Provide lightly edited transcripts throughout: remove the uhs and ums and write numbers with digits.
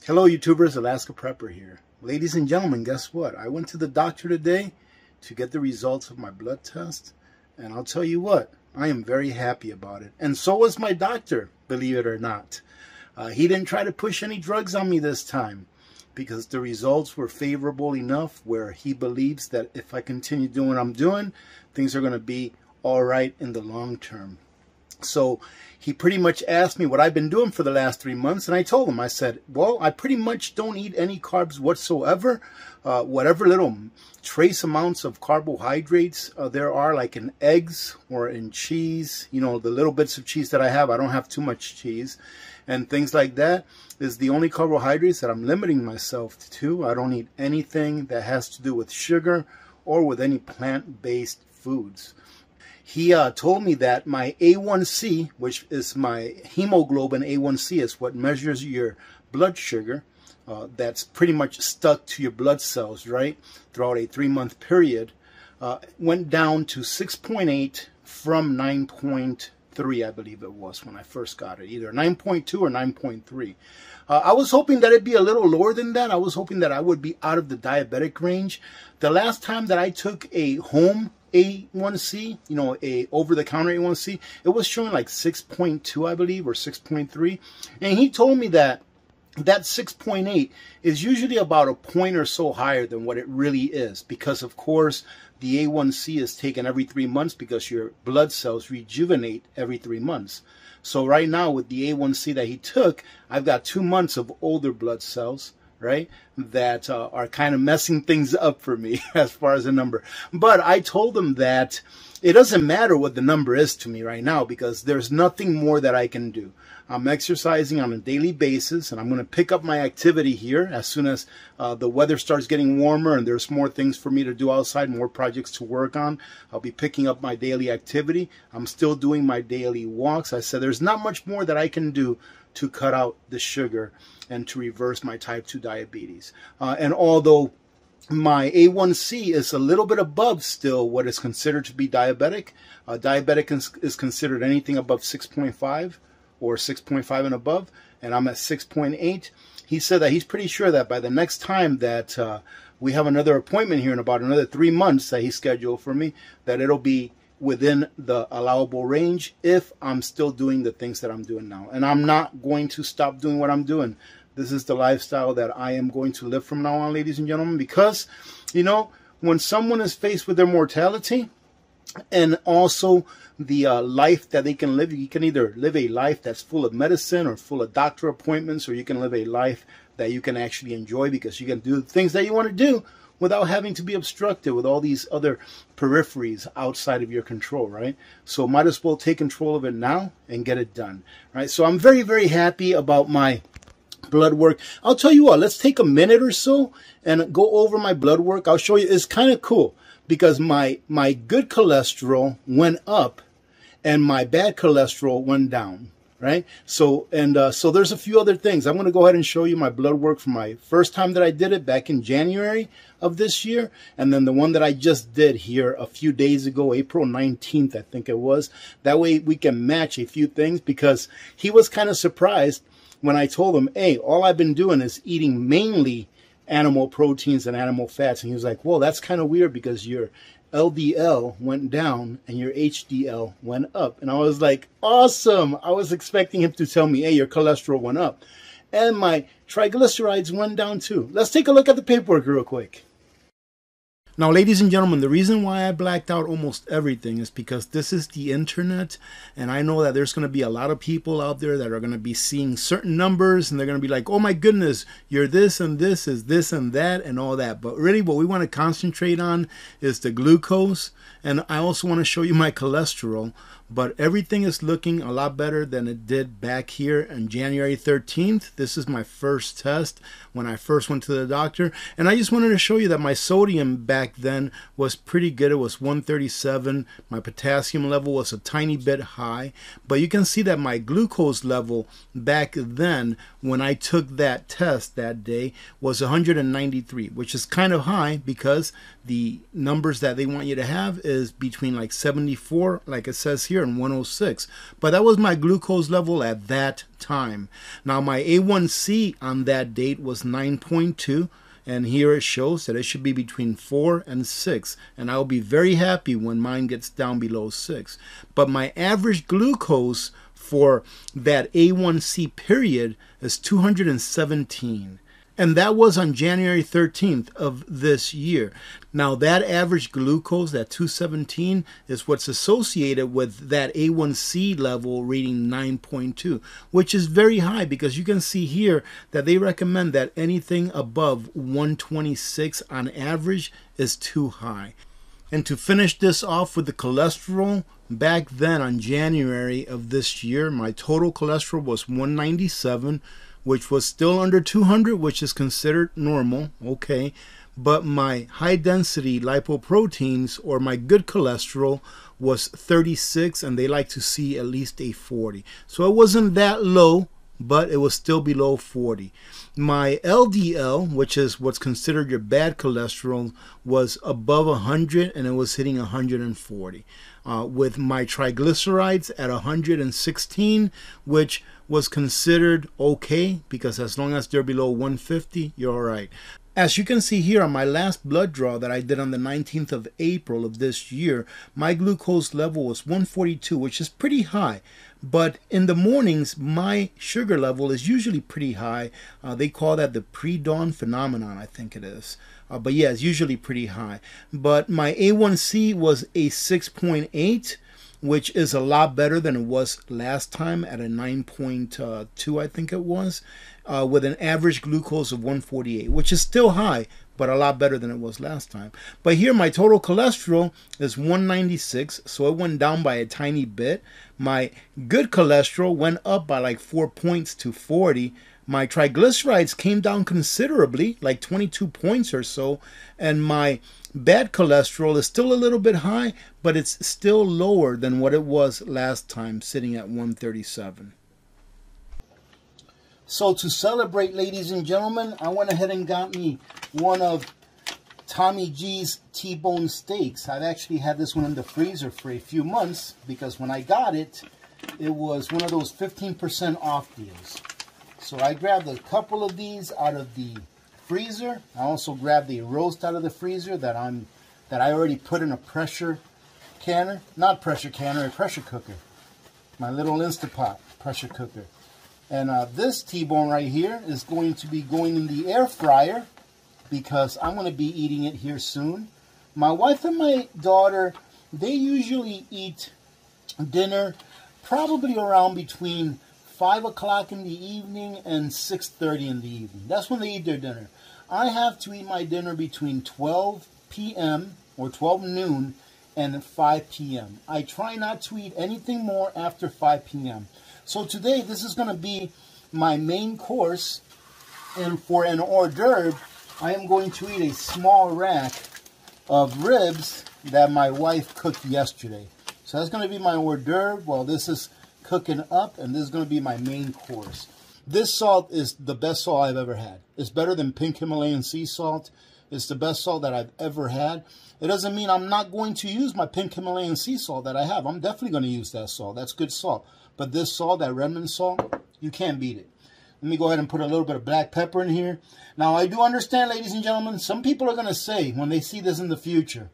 Hello YouTubers, Alaska Prepper here. Ladies and gentlemen, guess what? I went to the doctor today to get the results of my blood test, and I'll tell you what, I am very happy about it. And so was my doctor, believe it or not. He didn't try to push any drugs on me this time because the results were favorable enough where he believes that if I continue doing what I'm doing, things are going to be all right in the long term. So he pretty much asked me what I've been doing for the last 3 months, and I told him, I said, well, I pretty much don't eat any carbs whatsoever. Whatever little trace amounts of carbohydrates there are, like in eggs or in cheese, you know, the little bits of cheese that I have don't have too much cheese, and things like that is the only carbohydrates that I'm limiting myself to. I don't eat anything that has to do with sugar or with any plant-based foods. He told me that my A1C, which is my hemoglobin A1C, is what measures your blood sugar, that's pretty much stuck to your blood cells, right, throughout a 3-month period, went down to 6.8 from 9.3, I believe it was when I first got it, either 9.2 or 9.3. I was hoping that it'd be a little lower than that. I was hoping that I would be out of the diabetic range. The last time that I took a home A1C, you know, a over-the-counter A1C, it was showing like 6.2, I believe, or 6.3. And he told me that that 6.8 is usually about a point or so higher than what it really is, because of course the A1C is taken every 3 months because your blood cells rejuvenate every 3 months. So right now with the A1C that he took, I've got 2 months of older blood cells, right, that are kind of messing things up for me as far as the number. But I told him that it doesn't matter what the number is to me right now because there's nothing more that I can do. I'm exercising on a daily basis, and I'm going to pick up my activity here as soon as the weather starts getting warmer and there's more things for me to do outside, more projects to work on. I'll be picking up my daily activity. I'm still doing my daily walks. I said there's not much more that I can do to cut out the sugar and to reverse my type 2 diabetes. And although my A1C is a little bit above still what is considered to be diabetic, diabetic is considered anything above 6.5 or 6.5 and above, and I'm at 6.8. He said that he's pretty sure that by the next time that we have another appointment here in about another 3 months that he scheduled for me, that it'll be within the allowable range if I'm still doing the things that I'm doing now. And I'm not going to stop doing what I'm doing. This is the lifestyle that I am going to live from now on, ladies and gentlemen, because, you know, when someone is faced with their mortality and also the life that they can live, you can either live a life that's full of medicine or full of doctor appointments, or you can live a life that you can actually enjoy because you can do the things that you want to do without having to be obstructed with all these other peripheries outside of your control, right? So might as well take control of it now and get it done, right? So I'm very, very happy about my blood work. I'll tell you what, let's take a minute or so and go over my blood work. I'll show you. It's kind of cool because my good cholesterol went up and my bad cholesterol went down, right? So, so there's a few other things. I'm going to go ahead and show you my blood work from my first time that I did it back in January of this year, and then the one that I just did here a few days ago, April 19th, I think it was. That way we can match a few things, because he was kind of surprised when I told him, hey, all I've been doing is eating mainly animal proteins and animal fats. And he was like, well, that's kind of weird because your LDL went down and your HDL went up. And I was like, awesome. I was expecting him to tell me, hey, your cholesterol went up. And my triglycerides went down too. Let's take a look at the paperwork real quick. Now, ladies and gentlemen, the reason why I blacked out almost everything is because this is the internet, and I know that there's going to be a lot of people out there that are going to be seeing certain numbers, and they're going to be like, oh my goodness, you're this and this is this and that and all that. But really what we want to concentrate on is the glucose, and I also want to show you my cholesterol. But everything is looking a lot better than it did back here on January 13th. This is my first test when I first went to the doctor. And I just wanted to show you that my sodium back then was pretty good. It was 137. My potassium level was a tiny bit high. But you can see that my glucose level back then when I took that test that day was 193, which is kind of high because the numbers that they want you to have is between like 74, like it says here, year and 106. But that was my glucose level at that time. Now my A1C on that date was 9.2. And here it shows that it should be between 4 and 6. And I'll be very happy when mine gets down below 6. But my average glucose for that A1C period is 217. And that was on January 13th of this year. Now that average glucose, that 217, is what's associated with that A1C level reading 9.2, which is very high because you can see here that they recommend that anything above 126 on average is too high. And to finish this off with the cholesterol, back then on January of this year, my total cholesterol was 197, which was still under 200, which is considered normal, okay. But my high density lipoproteins, or my good cholesterol, was 36, and they like to see at least a 40. So it wasn't that low, but it was still below 40. My LDL, which is what's considered your bad cholesterol, was above 100, and it was hitting 140. With my triglycerides at 116, which was considered okay, because as long as they're below 150, you're all right. As you can see here on my last blood draw that I did on the 19th of April of this year, my glucose level was 142, which is pretty high. But in the mornings, my sugar level is usually pretty high. They call that the pre-dawn phenomenon, I think it is. But yeah, it's usually pretty high. But my A1C was a 6.8, which is a lot better than it was last time at a 9.2, I think it was, with an average glucose of 148, which is still high, but a lot better than it was last time. But here my total cholesterol is 196, so it went down by a tiny bit. My good cholesterol went up by like 4 points to 40. My triglycerides came down considerably, like 22 points or so, and my bad cholesterol is still a little bit high, but it's still lower than what it was last time, sitting at 137. So to celebrate, ladies and gentlemen, I went ahead and got me one of Tommy G's T-bone steaks. I've actually had this one in the freezer for a few months because when I got it, it was one of those 15% off deals. So I grabbed a couple of these out of the freezer. I also grabbed a roast out of the freezer that I already put in a pressure canner. Not pressure canner, a pressure cooker. My little Instapot pressure cooker. And this T-bone right here is going to be going in the air fryer because I'm going to be eating it here soon. My wife and my daughter, they usually eat dinner probably around between 5 o'clock in the evening and 6:30 in the evening. That's when they eat their dinner. I have to eat my dinner between 12 p.m. or 12 noon and 5 p.m. I try not to eat anything more after 5 p.m. So today, this is going to be my main course, and for an hors d'oeuvre, I am going to eat a small rack of ribs that my wife cooked yesterday. So that's going to be my hors d'oeuvre while this is cooking up, and this is going to be my main course. This salt is the best salt I've ever had. It's better than pink Himalayan sea salt. It's the best salt that I've ever had. It doesn't mean I'm not going to use my pink Himalayan sea salt that I have. I'm definitely going to use that salt. That's good salt. But this salt, that Redmond salt, you can't beat it. Let me go ahead and put a little bit of black pepper in here. Now, I do understand, ladies and gentlemen, some people are going to say when they see this in the future,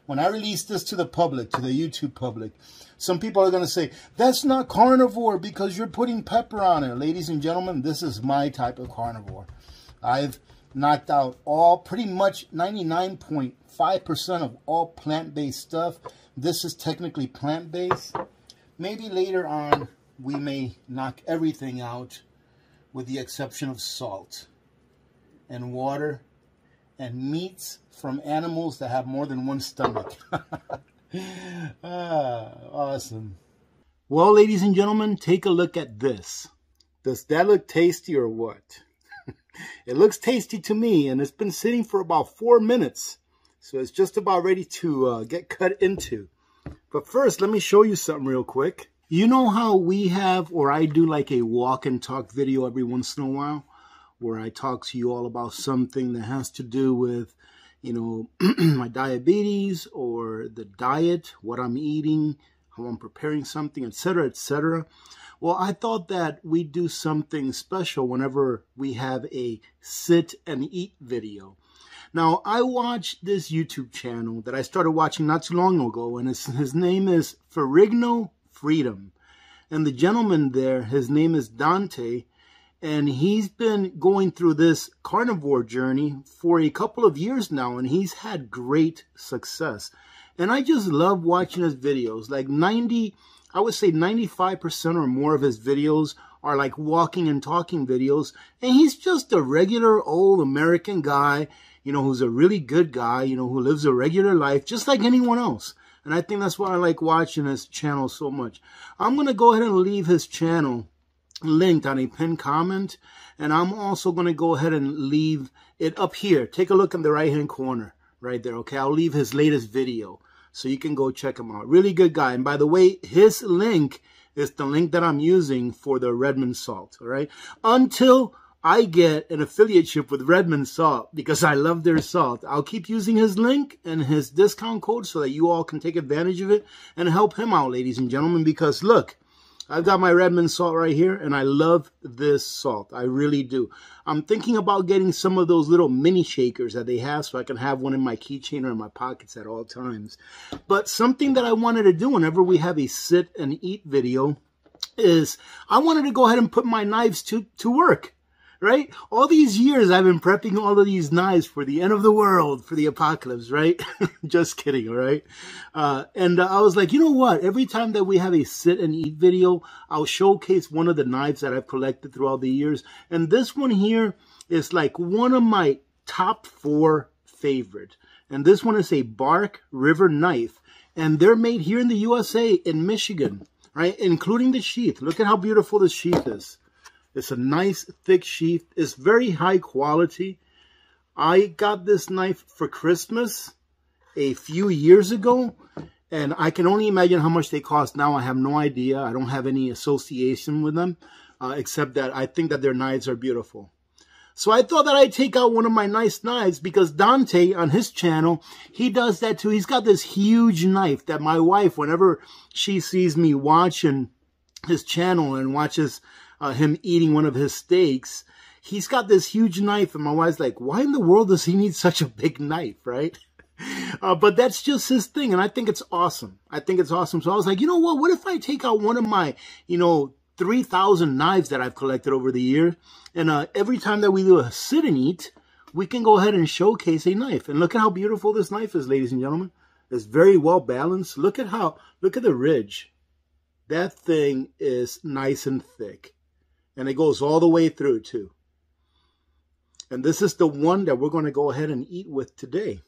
when I release this to the public, to the YouTube public, some people are going to say, that's not carnivore because you're putting pepper on it. Ladies and gentlemen, this is my type of carnivore. I've knocked out all, pretty much 99.5% of all plant-based stuff. This is technically plant-based. Maybe later on, we may knock everything out with the exception of salt and water and meats from animals that have more than one stomach. Awesome. Well, ladies and gentlemen, take a look at this. Does that look tasty or what? It looks tasty to me, and it's been sitting for about 4 minutes. So it's just about ready to get cut into. But first, let me show you something real quick. You know how we have, or I do like a walk and talk video every once in a while, where I talk to you all about something that has to do with, you know, my diabetes or the diet, what I'm eating, how I'm preparing something, etc., etc. Well, I thought that we'd do something special whenever we have a sit and eat video. Now, I watched this YouTube channel that I started watching not too long ago, and his name is Ferrigno Freedom. And the gentleman there, his name is Dante, and he's been going through this carnivore journey for a couple of years now, and he's had great success. And I just love watching his videos. Like I would say 95% or more of his videos are like walking and talking videos. And he's just a regular old American guy, you know, who's a really good guy, you know, who lives a regular life just like anyone else. And I think that's why I like watching his channel so much. I'm going to go ahead and leave his channel linked on a pinned comment. And I'm also going to go ahead and leave it up here. Take a look in the right-hand corner right there, okay? I'll leave his latest video so you can go check him out. Really good guy. And by the way, his link is the link that I'm using for the Redmond salt, all right? Until I get an affiliateship with Redmond Salt, because I love their salt, I'll keep using his link and his discount code so that you all can take advantage of it and help him out, ladies and gentlemen, because look, I've got my Redmond salt right here, and I love this salt. I really do. I'm thinking about getting some of those little mini shakers that they have so I can have one in my keychain or in my pockets at all times. But something that I wanted to do whenever we have a sit and eat video is I wanted to go ahead and put my knives to work. Right? All these years I've been prepping all of these knives for the end of the world, for the apocalypse, right? Just kidding, all right? And I was like, you know what? Every time that we have a sit and eat video, I'll showcase one of the knives that I've collected throughout the years. And this one here is like one of my top 4 favorite. And this one is a Bark River knife. And they're made here in the USA, in Michigan, right? Including the sheath. Look at how beautiful this sheath is. It's a nice thick sheath. It's very high quality. I got this knife for Christmas a few years ago, and I can only imagine how much they cost now. I have no idea. I don't have any association with them, except that I think that their knives are beautiful. So I thought that I'd take out one of my nice knives, because Dante on his channel, he does that too. He's got this huge knife that my wife, whenever she sees me watching his channel and watches him eating one of his steaks, he's got this huge knife, and my wife's like, why in the world does he need such a big knife, right? But that's just his thing, and I think it's awesome. I think it's awesome. So I was like, you know what if I take out one of my, 3,000 knives that I've collected over the year, and every time that we do a sit and eat, we can go ahead and showcase a knife. And look at how beautiful this knife is, ladies and gentlemen. It's very well balanced. Look at the ridge. That thing is nice and thick. And it goes all the way through, too. And this is the one that we're going to go ahead and eat with today.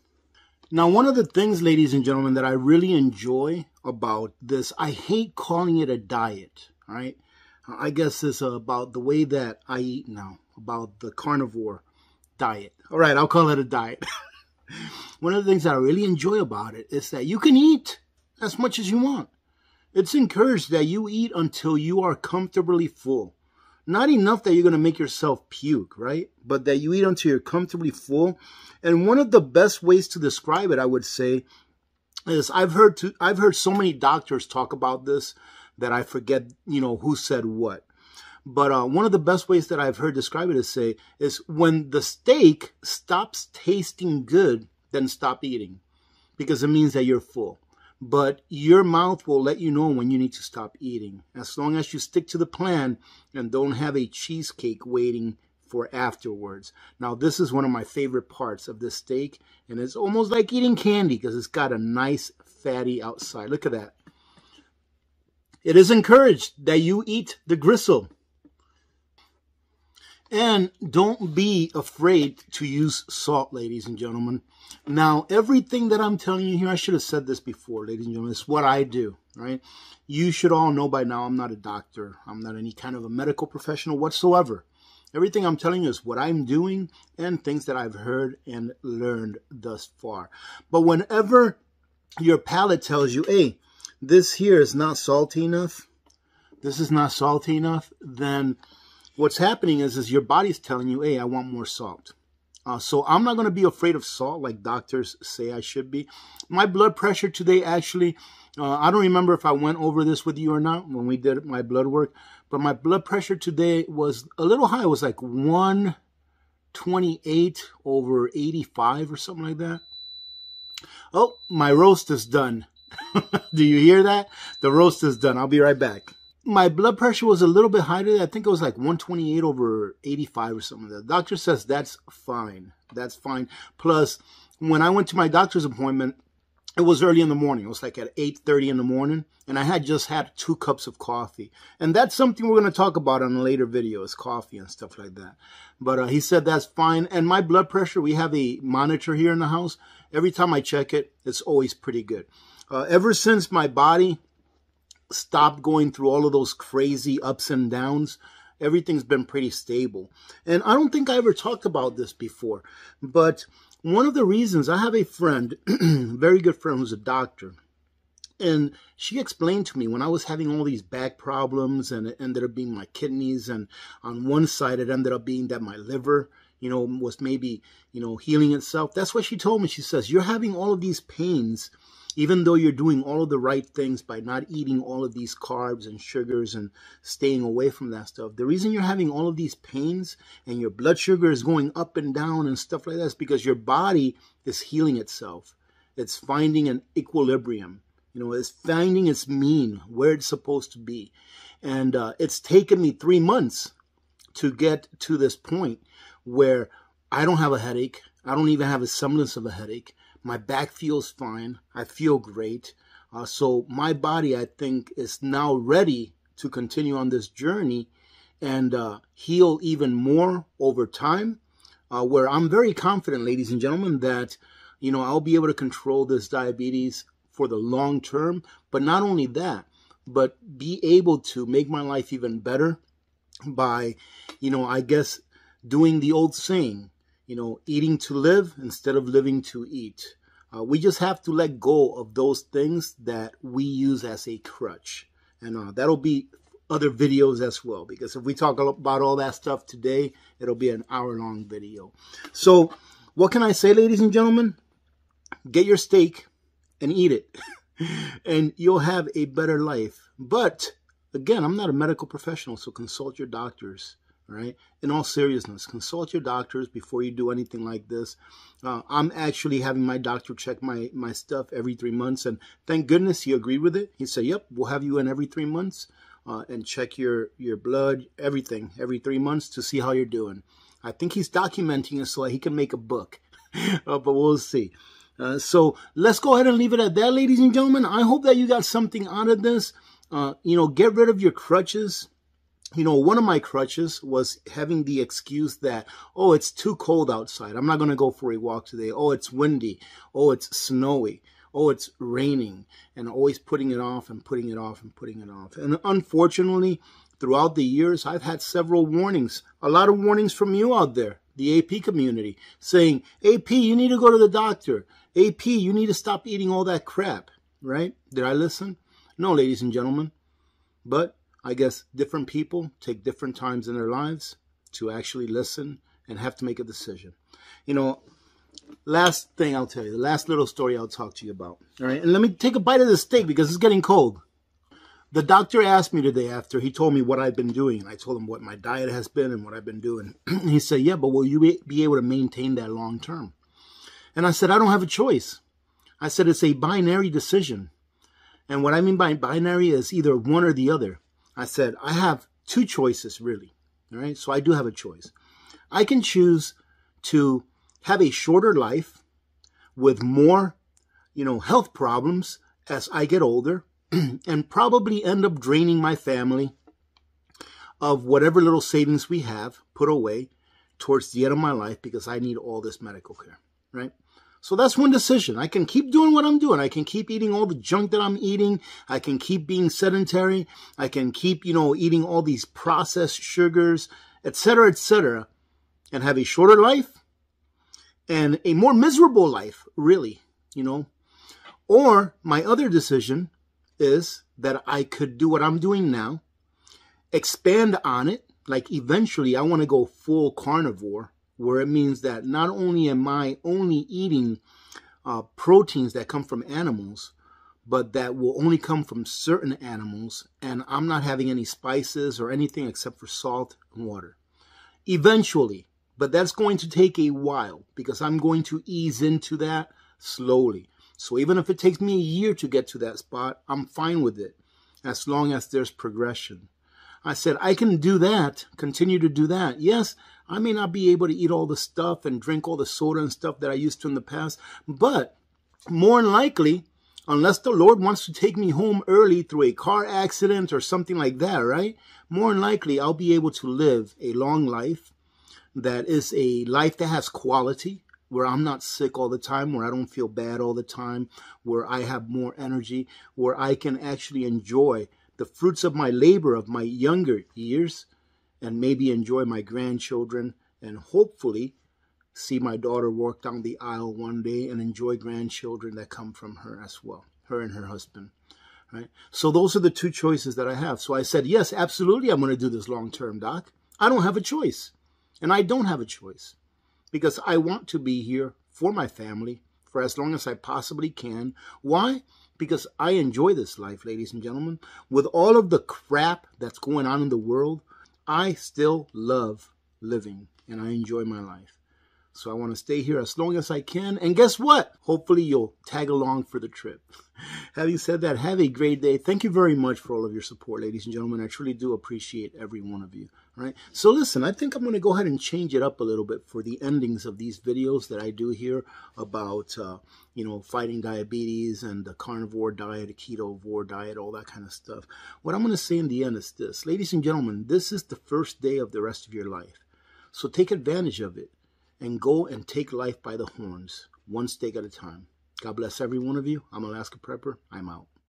Now, one of the things, ladies and gentlemen, that I really enjoy about this, I hate calling it a diet, all right? I guess it's about the way that I eat now, about the carnivore diet. All right, I'll call it a diet. One of the things that I really enjoy about it is that you can eat as much as you want. It's encouraged that you eat until you are comfortably full. Not enough that you're going to make yourself puke, right? But that you eat until you're comfortably full. And one of the best ways to describe it, I would say, is I've heard so many doctors talk about this that I forget, who said what. But one of the best ways that I've heard describe it is when the steak stops tasting good, then stop eating, because it means that you're full. But your mouth will let you know when you need to stop eating, as long as you stick to the plan and don't have a cheesecake waiting for afterwards. Now, this is one of my favorite parts of this steak, and it's almost like eating candy because it's got a nice fatty outside. Look at that. It is encouraged that you eat the gristle. And don't be afraid to use salt, ladies and gentlemen. Now, everything that I'm telling you here, I should have said this before, ladies and gentlemen, it's what I do, right? You should all know by now I'm not a doctor. I'm not any kind of a medical professional whatsoever. Everything I'm telling you is what I'm doing and things that I've heard and learned thus far. But whenever your palate tells you, hey, this here is not salty enough, this is not salty enough, then what's happening is your body's telling you, hey, I want more salt. So I'm not going to be afraid of salt like doctors say I should be. My blood pressure today actually I don't remember if I went over this with you or not when we did my blood work, but my blood pressure today was a little high. It was like 128 over 85 or something like that. Oh, my roast is done. Do you hear that? The roast is done. I'll be right back. My blood pressure was a little bit high today. I think it was like 128 over 85 or something like that. The doctor says that's fine. That's fine. Plus, when I went to my doctor's appointment, it was early in the morning. It was like at 8:30 in the morning, and I had just had 2 cups of coffee. And that's something we're going to talk about on a later video, is coffee and stuff like that. But he said that's fine. And my blood pressure, we have a monitor here in the house. Every time I check it, it's always pretty good. Ever since my body stopped going through all of those crazy ups and downs, everything's been pretty stable. And I don't think I ever talked about this before, but one of the reasons, I have a friend, very good friend, who's a doctor, and she explained to me when I was having all these back problems, and it ended up being my kidneys, and on one side it ended up being that my liver, was maybe, healing itself. That's what she told me. She says, you're having all of these pains, even though you're doing all of the right things by not eating all of these carbs and sugars and staying away from that stuff. The reason you're having all of these pains and your blood sugar is going up and down and stuff like that is because your body is healing itself. It's finding an equilibrium. It's finding its mean, where it's supposed to be. And it's taken me 3 months to get to this point where I don't have a headache. I don't even have a semblance of a headache. My back feels fine. I feel great. So my body, I think, is now ready to continue on this journey and heal even more over time, where I'm very confident, ladies and gentlemen, that, I'll be able to control this diabetes for the long term. But not only that, but be able to make my life even better by, I guess, doing the old saying, eating to live instead of living to eat. We just have to let go of those things that we use as a crutch. And that'll be other videos as well, because if we talk about all that stuff today, it'll be an hour-long video. So what can I say, ladies and gentlemen? Get your steak and eat it, and you'll have a better life. But again, I'm not a medical professional, so consult your doctors. All right. In all seriousness, consult your doctors before you do anything like this. I'm actually having my doctor check my stuff every 3 months, and thank goodness he agreed with it. He said, "Yep, we'll have you in every 3 months and check your blood, everything, every 3 months to see how you're doing." I think he's documenting it so that he can make a book, but we'll see. So let's go ahead and leave it at that, ladies and gentlemen. I hope that you got something out of this. Get rid of your crutches. One of my crutches was having the excuse that, oh, it's too cold outside. I'm not going to go for a walk today. Oh, it's windy. Oh, it's snowy. Oh, it's raining. And always putting it off and putting it off and putting it off. And unfortunately, throughout the years, I've had several warnings, a lot of warnings from you out there, the AP community, saying, AP, you need to go to the doctor. AP, you need to stop eating all that crap, right? Did I listen? No, ladies and gentlemen. But I guess different people take different times in their lives to actually listen and have to make a decision. Last thing I'll tell you, the last little story I'll talk to you about. All right, and let me take a bite of the steak because it's getting cold. The doctor asked me today after he told me what I've been doing. And I told him what my diet has been and what I've been doing. He said, yeah, but will you be able to maintain that long term? And I said, I don't have a choice. I said, it's a binary decision. And what I mean by binary is either one or the other. I said, I have 2 choices, really. All right, so I do have a choice. I can choose to have a shorter life with more, health problems as I get older and probably end up draining my family of whatever little savings we have put away towards the end of my life because I need all this medical care, right? So that's one decision. I can keep doing what I'm doing. I can keep eating all the junk that I'm eating. I can keep being sedentary. I can keep, eating all these processed sugars, etc., and have a shorter life and a more miserable life, really, Or my other decision is that I could do what I'm doing now, expand on it. Like eventually I want to go full carnivore, where it means that not only am I only eating proteins that come from animals, but that will only come from certain animals, and I'm not having any spices or anything except for salt and water. Eventually, but that's going to take a while because I'm going to ease into that slowly. So even if it takes me a year to get to that spot, I'm fine with it as long as there's progression. I said, I can do that, continue to do that. Yes, I may not be able to eat all the stuff and drink all the soda and stuff that I used to in the past, but more than likely, unless the Lord wants to take me home early through a car accident or something like that, right? More than likely, I'll be able to live a long life that is a life that has quality, where I'm not sick all the time, where I don't feel bad all the time, where I have more energy, where I can actually enjoy the fruits of my labor of my younger years and maybe enjoy my grandchildren and hopefully see my daughter walk down the aisle one day and enjoy grandchildren that come from her as well, her and her husband, right? So those are the two choices that I have. So I said, yes, absolutely, I'm going to do this long-term, Doc. I don't have a choice, and I don't have a choice because I want to be here for my family for as long as I possibly can. Why? Because I enjoy this life, ladies and gentlemen. With all of the crap that's going on in the world, I still love living, and I enjoy my life. So I want to stay here as long as I can. And guess what? Hopefully you'll tag along for the trip. Having said that, have a great day. Thank you very much for all of your support, ladies and gentlemen. I truly do appreciate every one of you. All right. So listen, I think I'm going to go ahead and change it up a little bit for the endings of these videos that I do here about, fighting diabetes and the carnivore diet, the ketovore diet, all that kind of stuff. What I'm going to say in the end is this. Ladies and gentlemen, this is the first day of the rest of your life. So take advantage of it. And go and take life by the horns, one steak at a time. God bless every one of you. I'm Alaska Prepper. I'm out.